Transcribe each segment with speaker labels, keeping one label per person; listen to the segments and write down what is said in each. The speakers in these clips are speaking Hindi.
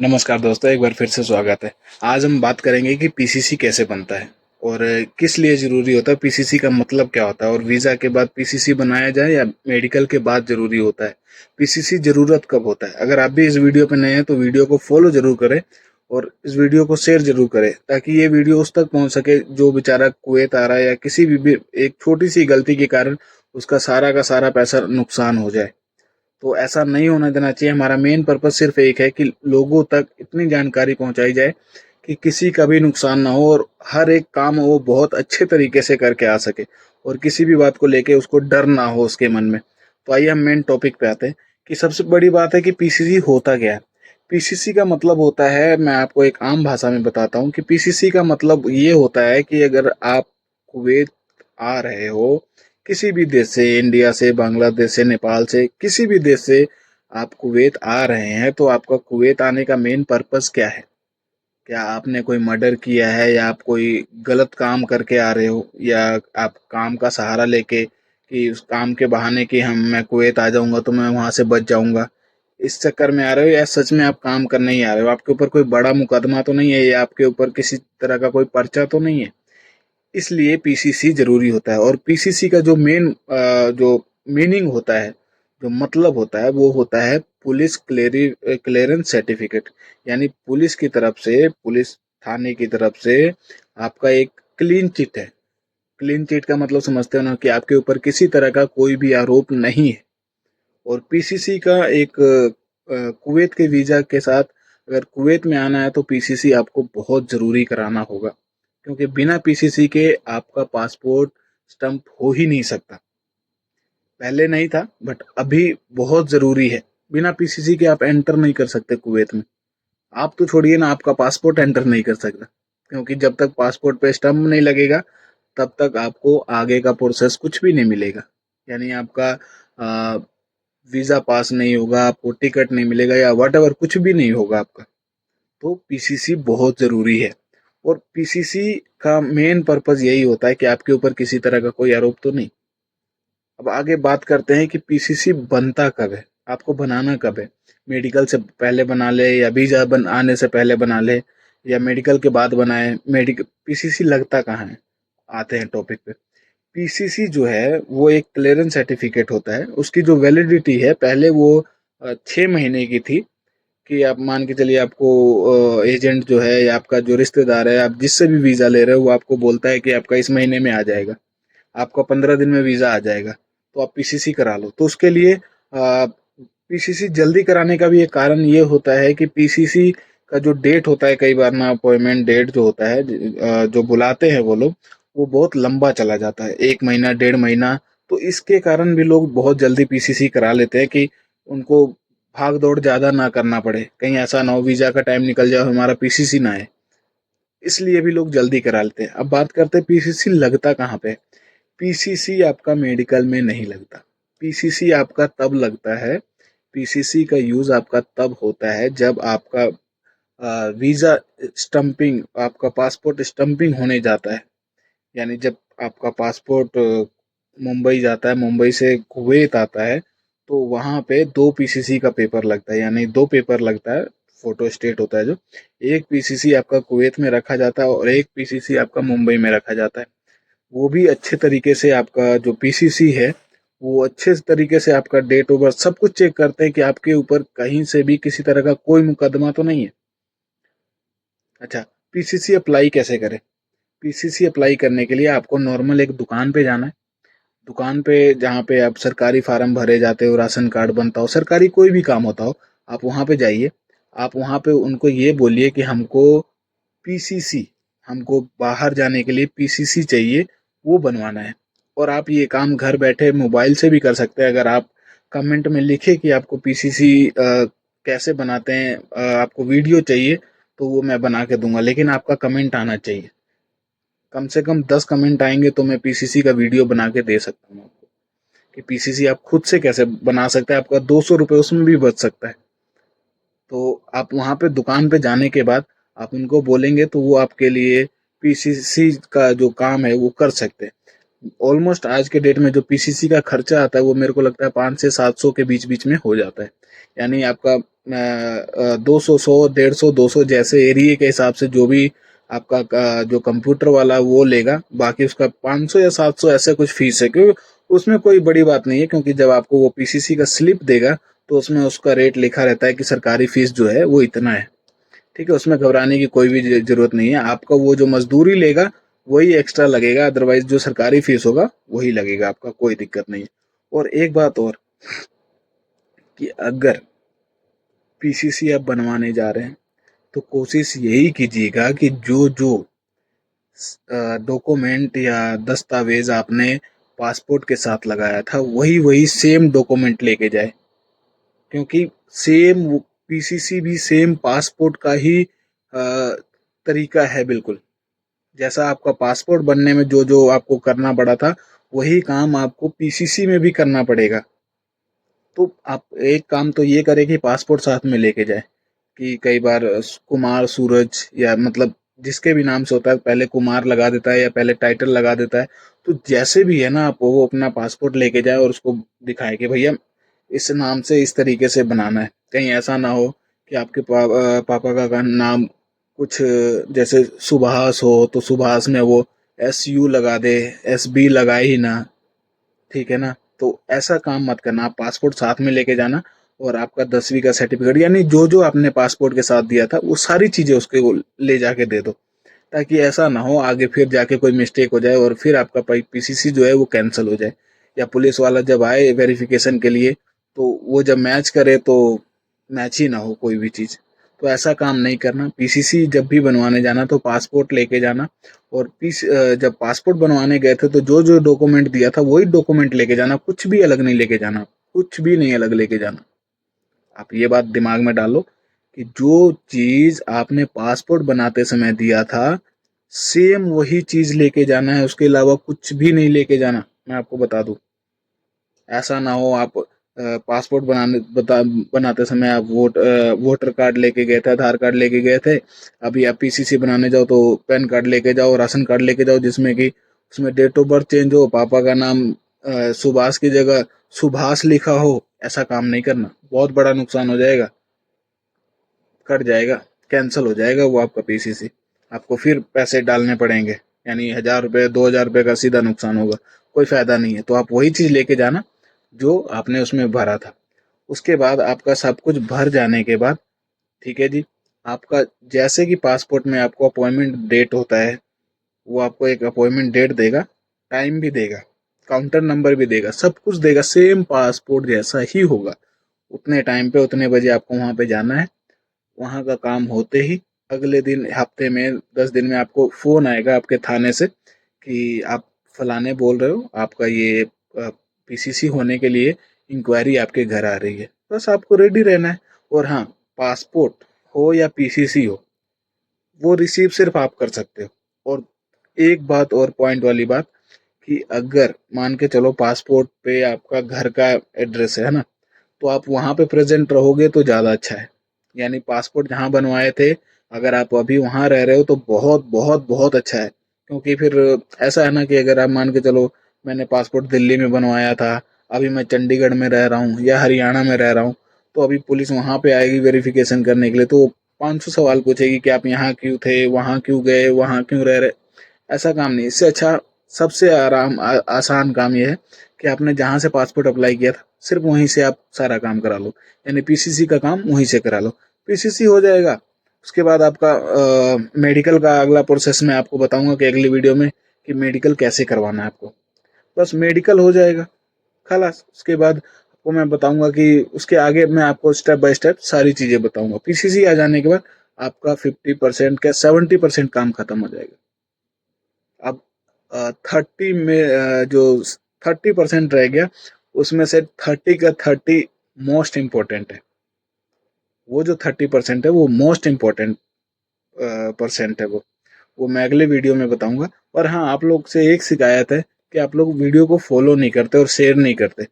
Speaker 1: नमस्कार दोस्तों, एक बार फिर से स्वागत है। आज हम बात करेंगे कि पीसीसी कैसे बनता है और किस लिए ज़रूरी होता है, पीसीसी का मतलब क्या होता है और वीज़ा के बाद पीसीसी बनाया जाए या मेडिकल के बाद ज़रूरी होता है। पीसीसी ज़रूरत कब होता है। अगर आप भी इस वीडियो पर नए हैं तो वीडियो को फॉलो ज़रूर करें और इस वीडियो को शेयर ज़रूर करें ताकि ये वीडियो उस तक पहुँच सके जो बेचारा कुवैत आ रहा है या किसी भी एक छोटी सी गलती के कारण उसका सारा का सारा पैसा नुकसान हो जाए। तो ऐसा नहीं होने देना चाहिए। हमारा मेन पर्पस सिर्फ एक है कि लोगों तक इतनी जानकारी पहुंचाई जाए कि किसी का भी नुकसान ना हो और हर एक काम वो बहुत अच्छे तरीके से करके आ सके और किसी भी बात को लेके उसको डर ना हो उसके मन में। तो आइए हम मेन टॉपिक पे आते हैं कि सबसे बड़ी बात है कि पीसीसी होता क्या है। पीसीसी का मतलब होता है, मैं आपको एक आम भाषा में बताता हूँ कि पीसीसी का मतलब ये होता है कि अगर आप कुवैत आ रहे हो किसी भी देश से, इंडिया से, बांग्लादेश से, नेपाल से, किसी भी देश से आप कुवैत आ रहे हैं तो आपका कुवैत आने का मेन पर्पस क्या है। क्या आपने कोई मर्डर किया है या आप कोई गलत काम करके आ रहे हो या आप काम का सहारा लेके कि उस काम के बहाने कि हम मैं कुवैत आ जाऊंगा तो मैं वहां से बच जाऊंगा, इस चक्कर में आ रहे हो या सच में आप काम करने ही आ रहे हो। आपके ऊपर कोई बड़ा मुकदमा तो नहीं है या आपके ऊपर किसी तरह का कोई पर्चा तो नहीं है। इसलिए पीसीसी जरूरी होता है और पीसीसी का जो जो मीनिंग होता है, जो मतलब होता है वो होता है पुलिस क्लियरेंस सर्टिफिकेट। यानी पुलिस की तरफ से, पुलिस थाने की तरफ से आपका एक क्लीन चिट है। क्लीन चिट का मतलब समझते हो ना कि आपके ऊपर किसी तरह का कोई भी आरोप नहीं है। और पीसीसी का एक कुवैत के वीजा के साथ अगर कुवैत में आना है तो पीसीसी आपको बहुत जरूरी कराना होगा, क्योंकि बिना पीसीसी के आपका पासपोर्ट स्टंप हो ही नहीं सकता। पहले नहीं था बट अभी बहुत जरूरी है। बिना पीसीसी के आप एंटर नहीं कर सकते कुवैत में। आप तो छोड़िए ना, आपका पासपोर्ट एंटर नहीं कर सकता, क्योंकि जब तक पासपोर्ट पे स्टंप नहीं लगेगा तब तक आपको आगे का प्रोसेस कुछ भी नहीं मिलेगा। यानी आपका वीजा पास नहीं होगा, आपको टिकट नहीं मिलेगा या वट एवर कुछ भी नहीं होगा आपका। तो पीसीसी बहुत जरूरी है और पीसीसी का मेन पर्पज यही होता है कि आपके ऊपर किसी तरह का कोई आरोप तो नहीं। अब आगे बात करते हैं कि पीसीसी बनता कब है, आपको बनाना कब है। मेडिकल से पहले बना ले या वीजा आने से पहले बना ले या मेडिकल के बाद बनाए। मेडिकल पीसीसी लगता कहाँ है, आते हैं टॉपिक पे। पीसीसी जो है वो एक क्लियरेंस सर्टिफिकेट होता है। उसकी जो वैलिडिटी है पहले वो 6 महीने की थी कि आप मान के चलिए आपको एजेंट जो है या आपका जो रिश्तेदार है, आप जिससे भी वीज़ा ले रहे हो वो आपको बोलता है कि आपका इस महीने में आ जाएगा, आपका 15 दिन में वीज़ा आ जाएगा, तो आप पीसीसी करा लो। तो उसके लिए पीसीसी जल्दी कराने का भी एक कारण ये होता है कि पीसीसी का जो डेट होता है, कई बार ना अपॉइंटमेंट डेट जो होता है, जो बुलाते हैं वो लोग, वो बहुत लंबा चला जाता है, 1 महीना 1.5 महीना। तो इसके कारण भी लोग बहुत जल्दी पीसीसी करा लेते हैं कि उनको भाग दौड़ ज्यादा ना करना पड़े, कहीं ऐसा ना हो वीजा का टाइम निकल जाए हमारा पीसीसी ना आए। इसलिए भी लोग जल्दी करा लेते हैं। अब बात करते हैं पीसीसी लगता कहाँ पे। पीसीसी आपका मेडिकल में नहीं लगता। पीसीसी आपका तब लगता है, पीसीसी का यूज आपका तब होता है जब आपका वीजा स्टंपिंग, आपका पासपोर्ट स्टंपिंग होने जाता है। यानी जब आपका पासपोर्ट मुंबई जाता है, मुंबई से कुवैत आता है, तो वहां पे 2 पीसीसी का पेपर लगता है। यानी 2 पेपर लगता है, फोटो स्टेट होता है जो। एक पीसीसी आपका कुवैत में रखा जाता है और एक पीसीसी आपका मुंबई में रखा जाता है। वो भी अच्छे तरीके से आपका जो पीसीसी है वो अच्छे तरीके से आपका डेट ऑफ बर्थ सब कुछ चेक करते हैं कि आपके ऊपर कहीं से भी किसी तरह का कोई मुकदमा तो नहीं है। अच्छा, पीसीसी अप्लाई कैसे करें। पीसीसी अप्लाई करने के लिए आपको नॉर्मल एक दुकान पे जाना है। दुकान पे जहाँ पे आप सरकारी फार्म भरे जाते हो, राशन कार्ड बनता हो, सरकारी कोई भी काम होता हो, आप वहाँ पे जाइए। आप वहाँ पे उनको ये बोलिए कि हमको पीसीसी, हमको बाहर जाने के लिए पीसीसी चाहिए, वो बनवाना है। और आप ये काम घर बैठे मोबाइल से भी कर सकते हैं। अगर आप कमेंट में लिखे कि आपको पीसीसी कैसे बनाते हैं, आपको वीडियो चाहिए, तो वो मैं बना के दूंगा, लेकिन आपका कमेंट आना चाहिए। कम से कम 10 कमेंट आएंगे तो मैं पीसीसी का वीडियो बना के दे सकता हूँ आपको कि पीसीसी आप खुद से कैसे बना सकते हैं। आपका 200 रुपये उसमें भी बच सकता है। तो आप वहाँ पे दुकान पे जाने के बाद आप उनको बोलेंगे तो वो आपके लिए पीसीसी का जो काम है वो कर सकते हैं। ऑलमोस्ट आज के डेट में जो पीसीसी का खर्चा आता है वो मेरे को लगता है 500 से 700 के बीच बीच में हो जाता है। यानी आपका 200, 100, 150, 200 जैसे एरिया के हिसाब से जो भी आपका जो कंप्यूटर वाला वो लेगा, बाकी उसका 500 या 700 ऐसे कुछ फीस है, क्योंकि उसमें कोई बड़ी बात नहीं है, क्योंकि जब आपको वो पीसीसी का स्लिप देगा तो उसमें उसका रेट लिखा रहता है कि सरकारी फीस जो है वो इतना है। ठीक है, उसमें घबराने की कोई भी जरूरत नहीं है। आपका वो जो मजदूरी लेगा वही एक्स्ट्रा लगेगा, अदरवाइज जो सरकारी फीस होगा वही लगेगा आपका, कोई दिक्कत नहीं है। और एक बात और, कि अगर पीसीसी आप बनवाने जा रहे हैं तो कोशिश यही कीजिएगा कि जो जो डॉक्यूमेंट या दस्तावेज आपने पासपोर्ट के साथ लगाया था वही वही सेम डॉक्यूमेंट लेके जाए, क्योंकि सेम पीसीसी भी सेम पासपोर्ट का ही तरीका है बिल्कुल। जैसा आपका पासपोर्ट बनने में जो जो आपको करना पड़ा था वही काम आपको पीसीसी में भी करना पड़ेगा। तो आप एक काम तो ये करें कि पासपोर्ट साथ में लेके जाए, कि कई बार कुमार सूरज या मतलब जिसके भी नाम से होता है पहले कुमार लगा देता है या पहले टाइटल लगा देता है। तो जैसे भी है ना, आप वो अपना पासपोर्ट लेके जाए और उसको दिखाए कि भैया इस नाम से इस तरीके से बनाना है। कहीं ऐसा ना हो कि आपके पापा का नाम कुछ जैसे सुभाष हो तो सुभाष में वो SU लगा दे, SB लगाए ही ना। ठीक है ना, तो ऐसा काम मत करना, आप पासपोर्ट साथ में लेके जाना और आपका 10वीं का सर्टिफिकेट यानी जो जो आपने पासपोर्ट के साथ दिया था वो सारी चीजें उसके वो ले जाके दे दो, ताकि ऐसा ना हो आगे फिर जाके कोई मिस्टेक हो जाए और फिर आपका पीसीसी जो है वो कैंसिल हो जाए, या पुलिस वाला जब आए वेरिफिकेशन के लिए तो वो जब मैच करे तो मैच ही ना हो कोई भी चीज। तो ऐसा काम नहीं करना। पीसीसी जब भी बनवाने जाना तो पासपोर्ट लेके जाना, और जब पासपोर्ट बनवाने गए थे तो जो जो डॉक्यूमेंट दिया था वही डॉक्यूमेंट लेके जाना, कुछ भी अलग नहीं लेके जाना, कुछ भी नहीं अलग लेके जाना। आप ये बात दिमाग में डालो कि जो चीज आपने पासपोर्ट बनाते समय दिया था सेम वही चीज लेके जाना है, उसके अलावा कुछ भी नहीं लेके जाना, मैं आपको बता दूं। ऐसा ना हो आप पासपोर्ट बनाते समय आप वोटर कार्ड लेके गए थे, आधार कार्ड लेके गए थे, अभी आप पीसीसी बनाने जाओ तो पैन कार्ड लेके जाओ, राशन कार्ड लेके जाओ जिसमें कि उसमें डेट ऑफ बर्थ चेंज हो, पापा का नाम सुभाष की जगह सुभाष लिखा हो। ऐसा काम नहीं करना, बहुत बड़ा नुकसान हो जाएगा, कट जाएगा, कैंसिल हो जाएगा वो आपका पीसीसी, आपको फिर पैसे डालने पड़ेंगे, यानी 1,000 रुपये 2,000 रुपये का सीधा नुकसान होगा, कोई फायदा नहीं है। तो आप वही चीज लेके जाना जो आपने उसमें भरा था। उसके बाद आपका सब कुछ भर जाने के बाद, ठीक है जी, आपका जैसे कि पासपोर्ट में आपको अपॉइंटमेंट डेट होता है, वो आपको एक अपॉइंटमेंट डेट देगा, टाइम भी देगा, काउंटर नंबर भी देगा, सब कुछ देगा, सेम पासपोर्ट जैसा ही होगा। उतने टाइम पे उतने बजे आपको वहां पे जाना है। वहां का काम होते ही अगले दिन हफ्ते में 10 दिन में आपको फोन आएगा आपके थाने से कि आप फलाने बोल रहे हो, आपका ये पीसीसी होने के लिए इंक्वायरी आपके घर आ रही है। बस आपको रेडी रहना है। और हाँ, पासपोर्ट हो या पीसीसी हो, वो रिसीव सिर्फ आप कर सकते हो। और एक बात और पॉइंट वाली बात, कि अगर मान के चलो पासपोर्ट पे आपका घर का एड्रेस है ना, तो आप वहां पे प्रेजेंट रहोगे तो ज्यादा अच्छा है। यानी पासपोर्ट जहां बनवाए थे अगर आप अभी वहां रह रहे हो तो बहुत बहुत बहुत अच्छा है, क्योंकि फिर ऐसा है ना कि अगर आप मान के चलो मैंने पासपोर्ट दिल्ली में बनवाया था, अभी मैं चंडीगढ़ में रह रहा हूँ या हरियाणा में रह रहा हूँ, तो अभी पुलिस वहां पे आएगी वेरिफिकेशन करने के लिए, तो 500 सवाल पूछेगी कि आप यहाँ क्यों थे, वहां क्यों गए, वहां क्यों रह रहे। ऐसा काम नहीं, इससे अच्छा सबसे आसान काम यह है कि आपने जहां से पासपोर्ट अप्लाई किया था सिर्फ वहीं से आप सारा काम करा लो, यानी पीसीसी का काम वहीं से करा लो, पीसीसी हो जाएगा। उसके बाद आपका मेडिकल का अगला प्रोसेस मैं आपको बताऊंगा कि अगली वीडियो में, कि मेडिकल कैसे करवाना है आपको। बस मेडिकल हो जाएगा खलास। उसके बाद आपको मैं बताऊंगा कि उसके आगे मैं आपको स्टेप बाय स्टेप सारी चीजें बताऊंगा। पीसीसी आ जाने के बाद आपका 50% का 70% काम खत्म हो जाएगा। अब 30 में जो 30% रह गया, उसमें से 30 का 30 मोस्ट इम्पोर्टेंट है। वो जो 30% है वो मोस्ट इम्पोर्टेंट परसेंट है। वो मैं अगले वीडियो में बताऊंगा। और हाँ, आप लोग से एक शिकायत है कि आप लोग वीडियो को फॉलो नहीं करते और शेयर नहीं करते,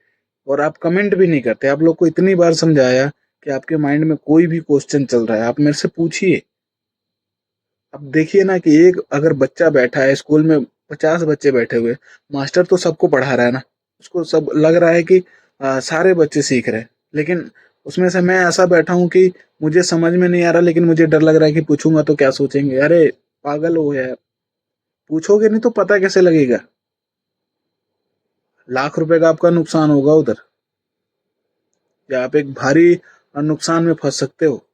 Speaker 1: और आप कमेंट भी नहीं करते। आप लोग को इतनी बार समझाया कि आपके माइंड में कोई भी क्वेश्चन चल रहा है आप मेरे से पूछिए। अब देखिए ना कि एक अगर बच्चा बैठा है स्कूल में, 50 बच्चे बैठे हुए, मास्टर तो सबको पढ़ा रहा है ना, उसको सब लग रहा है कि सारे बच्चे सीख रहे हैं, लेकिन उसमें से मैं ऐसा बैठा हूँ कि मुझे समझ में नहीं आ रहा, लेकिन मुझे डर लग रहा है कि पूछूंगा तो क्या सोचेंगे। अरे पागल हो यार, पूछोगे नहीं तो पता कैसे लगेगा? लाख रुपए का आपका नुकसान होगा उधर, या आप एक भारी नुकसान में फंस सकते हो।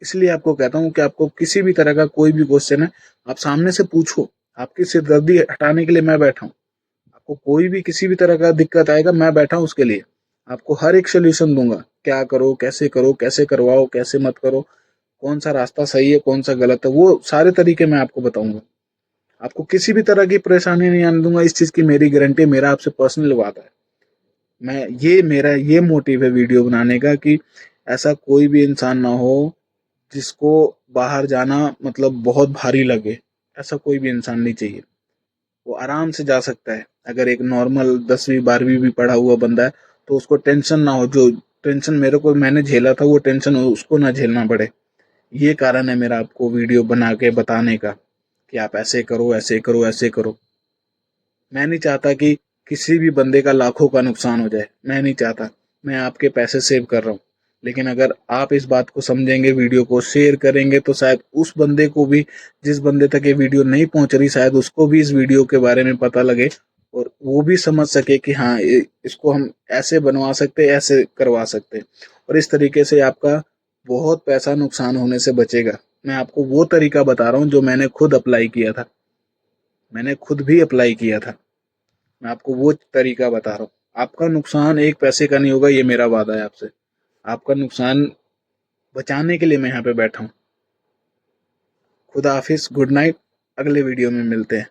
Speaker 1: इसलिए आपको कहता हूँ कि आपको किसी भी तरह का कोई भी क्वेश्चन है, आप सामने से पूछो। आपकी सिरदर्दी हटाने के लिए मैं बैठा हूँ। आपको कोई भी किसी भी तरह का दिक्कत आएगा, मैं बैठा हूँ उसके लिए। आपको हर एक सोल्यूशन दूंगा, क्या करो, कैसे करवाओ, कैसे मत करो, कौन सा रास्ता सही है, कौन सा गलत है, वो सारे तरीके मैं आपको बताऊंगा। आपको किसी भी तरह की परेशानी नहीं आने दूंगा, इस चीज की मेरी गारंटी, मेरा आपसे पर्सनल वादा है। मेरा ये मोटिव है वीडियो बनाने का कि ऐसा कोई भी इंसान ना हो जिसको बाहर जाना मतलब बहुत भारी लगे। ऐसा कोई भी इंसान नहीं चाहिए। वो आराम से जा सकता है। अगर एक नॉर्मल 10वीं 12वीं भी पढ़ा हुआ बंदा है तो उसको टेंशन ना हो, जो टेंशन मैंने झेला था वो टेंशन उसको ना झेलना पड़े। ये कारण है मेरा आपको वीडियो बना के बताने का कि आप ऐसे करो, ऐसे करो, ऐसे करो। मैं नहीं चाहता कि किसी भी बंदे का लाखों का नुकसान हो जाए, मैं नहीं चाहता। मैं आपके पैसे सेव कर रहा हूँ। लेकिन अगर आप इस बात को समझेंगे, वीडियो को शेयर करेंगे, तो शायद उस बंदे को भी, जिस बंदे तक ये वीडियो नहीं पहुंच रही, शायद उसको भी इस वीडियो के बारे में पता लगे और वो भी समझ सके कि हाँ, इसको हम ऐसे बनवा सकते, ऐसे करवा सकते। और इस तरीके से आपका बहुत पैसा नुकसान होने से बचेगा। मैं आपको वो तरीका बता रहा हूँ जो मैंने खुद अप्लाई किया था। मैंने खुद भी अप्लाई किया था। मैं आपको वो तरीका बता रहा हूँ। आपका नुकसान एक पैसे का नहीं होगा, ये मेरा वादा है आपसे। आपका नुकसान बचाने के लिए मैं यहाँ पे बैठा हूँ। खुदा हाफिज, गुड नाइट। अगले वीडियो में मिलते हैं।